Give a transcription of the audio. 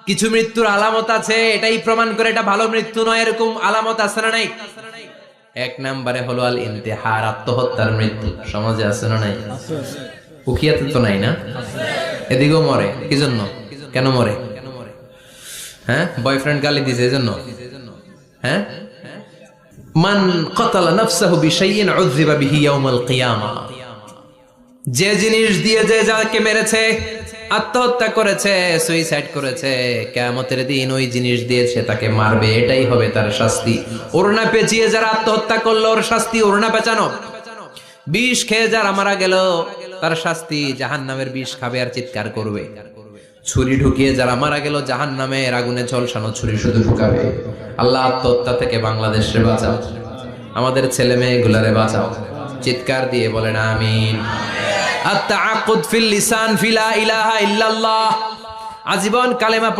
কিছু মৃত্যুর আলামত আছে, এটাই প্রমাণ করে এটা ভালো মৃত্যু নয়, এরকম আলামত আছে না নাই? এক নম্বরে হলো আল ইন্তেহার, আত্মহত্যার মৃত্যু। সমাজে আছে না নাই? উখিয়াতে তো নাই না? এদিকেও মরে কি জন্য? কেন মরে? হ্যাঁ, বয়ফ্রেন্ড গালি দিছে এজন্য? হ্যাঁ, মান ক্বাতালা নাফসাহু বিশাইইন উযযিবা বিহি ইয়াউমাল কিয়ামা। যে জিনিস দিয়ে যে যাকে মেরেছে, আত্মহত্যা করেছে, সুইসাইড করেছে, কিয়ামতের দিন ওই জিনিস দিয়েছে তাকে মারবে, এটাই হবে তার শাস্তি। ওড়না পেঁচিয়ে যারা আত্মহত্যা করলো ওর শাস্তি ওড়না পেঁচানো। বিষ খেয়ে যারা মারা গেল তার শাস্তি জাহান্নামের বিষ খাবে আর চিৎকার করবে। ছুরি ঢুকিয়ে যারা মারা গেল জাহান্নামের আগুনে ঝলসানো ছুরি শুধু ঢুকাবে। আল্লাহ আত্মহত্যা থেকে বাংলাদেশে বাঁচাও, আমাদের ছেলে মেয়েগুলারে বাঁচাও। চিৎকার দিয়ে বলেন আমিন। আত-তাআক্কুদ ফিল লিসান ফি লা ইলাহা ইল্লাল্লাহ, আজীবন কালেমা